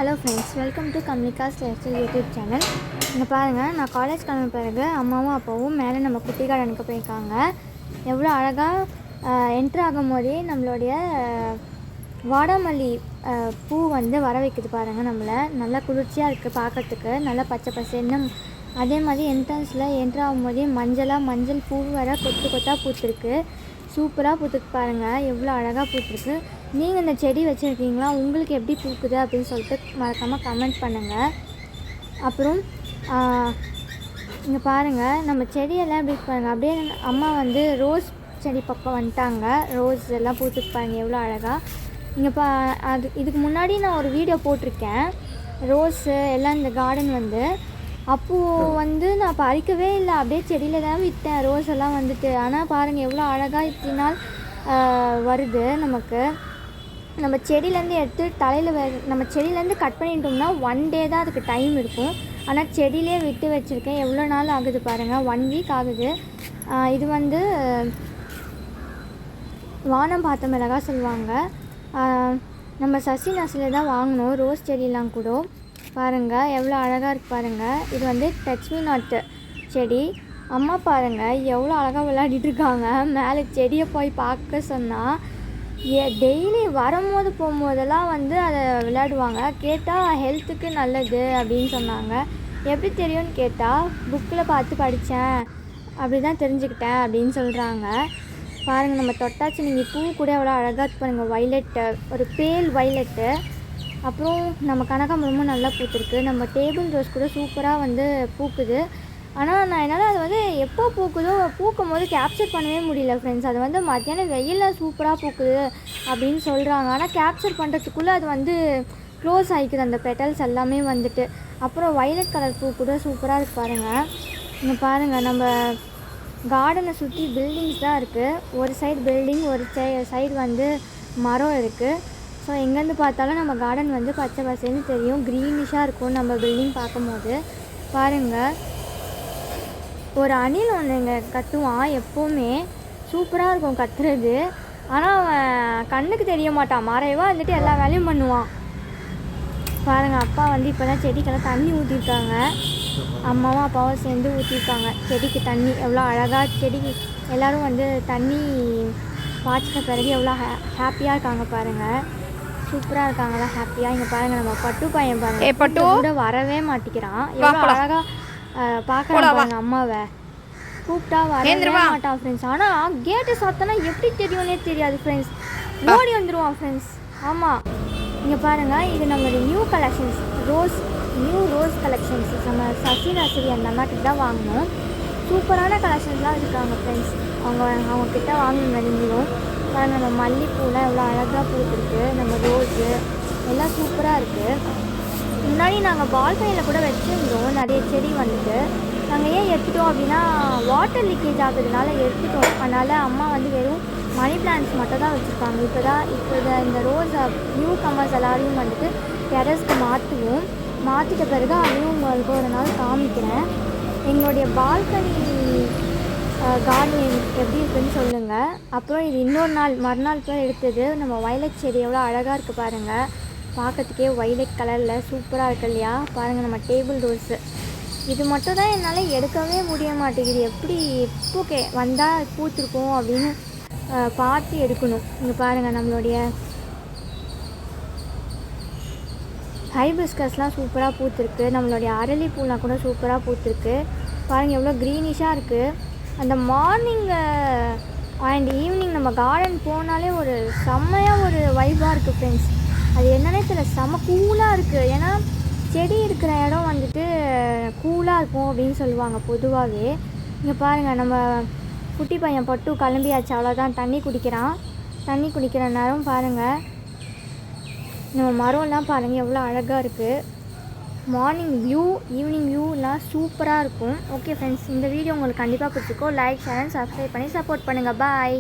Hello friends, welcome to Kamlika's lifestyle YouTube channel. இங்கே பாருங்கள், நான் காலேஜ் கிளம்ப பிறகு அம்மாவும் அப்பாவும் மேலே நம்ம குட்டி கார்டனுக்கு போயிருக்காங்க. எவ்வளோ அழகாக என்ட்ரு ஆகும் போதே நம்மளுடைய வாடாமல்லி பூ வந்து வர வைக்குது பாருங்கள். நம்மளை நல்லா குளிர்ச்சியாக இருக்குது பார்க்கறதுக்கு, நல்லா பச்சை பசேன்னு. அதே மாதிரி என்ட்ரன்ஸில் என்ட்ரு ஆகும் போதே மஞ்சள் பூ வர கொத்து கொத்தாக பூத்துருக்கு. சூப்பராக பூத்துருக்கு பாருங்கள், எவ்வளோ அழகாக பூத்துருக்கு. நீங்கள் இந்த செடி வச்சுருக்கீங்களா? உங்களுக்கு எப்படி பூக்குது அப்படின்னு சொல்லிட்டு மறக்காமல் கமெண்ட் பண்ணுங்கள். அப்புறம் இங்கே பாருங்கள், நம்ம செடியெல்லாம் எப்படி பாருங்கள். அப்படியே அம்மா வந்து ரோஸ் செடி பக்கம் வந்துட்டாங்க. ரோஸ் எல்லாம் பூத்துக்கு பாருங்கள் எவ்வளோ அழகாக. இங்கே இதுக்கு முன்னாடி நான் ஒரு வீடியோ போட்டிருக்கேன், ரோஸு எல்லாம் இந்த கார்டன் வந்து. அப்போது வந்து நான் பறிக்கவே இல்லை, அப்படியே செடியில் தான் விட்டேன் ரோஸ் எல்லாம் வந்துட்டு. ஆனால் பாருங்கள் எவ்வளோ அழகாக இத்தனை நாள் வருது நமக்கு. நம்ம செடியிலேருந்து எடுத்து தலையில் நம்ம செடியிலேருந்து கட் பண்ணிட்டோம்னா 1 டே தான் அதுக்கு டைம் இருக்கும். ஆனால் செடியிலே விட்டு வச்சுருக்கேன். எவ்வளோ நாள் ஆகுது பாருங்கள், 1 வீக் ஆகுது. இது வந்து வானம் பார்த்த மிளகா சொல்லுவாங்க. நம்ம சசி நர்சரியில் தான் வாங்கினோம் ரோஸ் செடியெலாம் கூட. பாருங்கள் எவ்வளோ அழகாக இருக்குது பாருங்கள். இது வந்து டச் மீ நாட் செடி. அம்மா பாருங்கள் எவ்வளோ அழகாக விளையாடிட்டு இருக்காங்க. மேலே செடியை போய் பார்க்க சொன்னால் டெய்லி வரும்போது போகும்போதெல்லாம் வந்து அதை விளையாடுவாங்க. கேட்டால் ஹெல்த்துக்கு நல்லது அப்படின்னு சொன்னாங்க. எப்படி தெரியும்னு கேட்டால் புக்கில் பார்த்து படித்தேன், அப்படி தான் தெரிஞ்சுக்கிட்டேன் அப்படின்னு சொல்கிறாங்க. பாருங்கள், நம்ம தொட்டாச்சு நீங்கள் பூ கூட எவ்வளோ அழகாக இருக்கு பாருங்கள். வைலட்டு, ஒரு பேல் வைலட்டு. அப்புறம் நம்ம கனகாம்பரமும் நல்லா பூத்துருக்கு. நம்ம டேபிள் ரோஸ் கூட சூப்பராக வந்து பூக்குது. ஆனால் நான் என்னால் அது வந்து எப்போ பூக்குதோ பூக்கும் போது கேப்சர் பண்ணவே முடியல ஃப்ரெண்ட்ஸ். அது வந்து மத்தியானம் வெயிலில் சூப்பராக பூக்குது அப்படின்னு சொல்கிறாங்க. ஆனால் கேப்சர் பண்ணுறதுக்குள்ளே அது வந்து க்ளோஸ் ஆகிக்குது அந்த பெட்டல்ஸ் எல்லாமே வந்துட்டு. அப்புறம் வைலட் கலர் பூ கூட சூப்பராக இருக்குது பாருங்கள். இங்கே பாருங்கள், நம்ம கார்டனை சுற்றி பில்டிங்ஸ் தான் இருக்குது. ஒரு சைடு பில்டிங், ஒரு சைடு வந்து மரம் இருக்குது. ஸோ எங்கேருந்து பார்த்தாலும் நம்ம கார்டன் வந்து பச்சை பசேன்னு தெரியும், க்ரீனிஷாக இருக்கும் நம்ம பில்டிங் பார்க்கும்போது. பாருங்கள், ஒரு அணில் ஒன்று இங்கே கத்துவான் எப்போவுமே, சூப்பராக இருக்கும் கத்துறது. ஆனால் அவன் கண்ணுக்கு தெரிய மாட்டான், மறைவாக வந்துட்டு எல்லா வேலையும் பண்ணுவான். பாருங்கள், அப்பா வந்து இப்போ தான் செடிக்கெல்லாம் தண்ணி ஊற்றிருக்காங்க. அம்மாவும் அப்பாவும் சேர்ந்து ஊற்றிருக்காங்க செடிக்கு தண்ணி. எவ்வளோ அழகாக செடிக்கு எல்லோரும் வந்து தண்ணி பாய்ச்சின பிறகு எவ்வளோ ஹாப்பியாக இருக்காங்க பாருங்கள். சூப்பராக இருக்காங்களா ஹாப்பியாக. இங்கே பாருங்கள், நம்ம பட்டு பையன் பாருங்கள், பட்டு கூட வரவே மாட்டேங்கிறான். எவ்வளோ அழகாக பார்க்கலாம் பாருங்கள். அம்மாவை கூப்பிட்டா வரவே மாட்டான் ஃப்ரெண்ட்ஸ். ஆனால் கேட்டு சாத்தனா எப்படி தெரியும்னே தெரியாது ஃப்ரெண்ட்ஸ், ஓடி வந்துடுவான் ஃப்ரெண்ட்ஸ். ஆமாம், இங்கே பாருங்கள், இது நம்மளுடைய new collections, new rose collections. நம்ம சசி நர்சரி அந்த அம்மாக்கிட்ட தான் வாங்கினோம். சூப்பரான கலெக்ஷன்ஸ்லாம் இருக்காங்க ஃப்ரெண்ட்ஸ். அவங்கக்கிட்ட வாங்கணுங்க நீங்களும். பாருங்கள், நம்ம மல்லிப்பூலாம் எவ்வளோ அழகாக பூத்துருக்கு. நம்ம ரோஸு எல்லாம் சூப்பராக இருக்குது. முன்னாடி நாங்கள் பால்கனியில் கூட வச்சுருந்தோம் நிறைய செடி வந்துட்டு. நாங்கள் ஏன் எடுத்துட்டோம் அப்படின்னா, வாட்டர் லீக்கேஜ் ஆகுறதுனால எடுத்துட்டோம். அதனால் அம்மா வந்து வெறும் மணி பிளான்ட்ஸ் மட்டும் தான் வச்சுருப்பாங்க. இப்போ இந்த ரோஸ் நியூ கமர்ஸ் எல்லாரையும் வந்துட்டு டெரஸ்க்கு மாற்றுவோம். மாற்றிட்ட பிறகு அதையும் உங்களுக்கு ஒரு நாள் காமிக்கிறேன். எங்களுடைய பால்கனி கார்டன் எப்படி இருக்குன்னு சொல்லுங்கள். அப்புறம் இது இன்னொரு நாள் மறுநாள் கூட எடுத்தது. நம்ம வைலட் செடி எவ்வளோ அழகாக இருக்குது பாருங்கள், பார்க்கறதுக்கே வைலட் கலரில் சூப்பராக இருக்கு இல்லையா? பாருங்கள், நம்ம டேபிள் ரோஸு இது மட்டும் தான் என்னால் எடுக்கவே முடிய மாட்டேங்குது. எப்படி எப்போ வந்தால் பூத்துருக்கோம் அப்படின்னு பார்த்து எடுக்கணும். இங்கே பாருங்கள், நம்மளுடைய ஹைபிஸ்கஸ்லாம் சூப்பராக பூத்துருக்கு. நம்மளுடைய அரளிப்பூலாம் கூட சூப்பராக பூத்துருக்கு. பாருங்கள் எவ்வளோ க்ரீனிஷாக இருக்குது. அந்த மார்னிங் அண்ட் ஈவினிங் நம்ம கார்டன் போனாலே ஒரு செம்மையாக ஒரு வைப்பாக இருக்குது ஃப்ரெண்ட்ஸ். அது என்னன்னே தெரியல, செம்ம கூலாக இருக்குது. ஏன்னா செடி இருக்கிற இடம் வந்துட்டு கூலாக இருக்கும் அப்படின்னு சொல்லுவாங்க பொதுவாகவே. இங்கே பாருங்கள், நம்ம குட்டி பையன் பட்டு கிளம்பியாச்சு, அவ்வளோதான். தண்ணி குடிக்கிற நேரம் பாருங்கள். நம்ம மரம்லாம் பாருங்கள் எவ்வளோ அழகாக இருக்குது. மார்னிங் வியூ, ஈவினிங் வியூலாம் சூப்பராக இருக்கும். ஓகே ஃப்ரெண்ட்ஸ், இந்த வீடியோ உங்களுக்கு கண்டிப்பாக பிடிச்சிக்கோ. லைக், ஷேர் அண்ட் சப்ஸ்கிரைப் பண்ணி சப்போர்ட் பண்ணுங்கள். பாய்.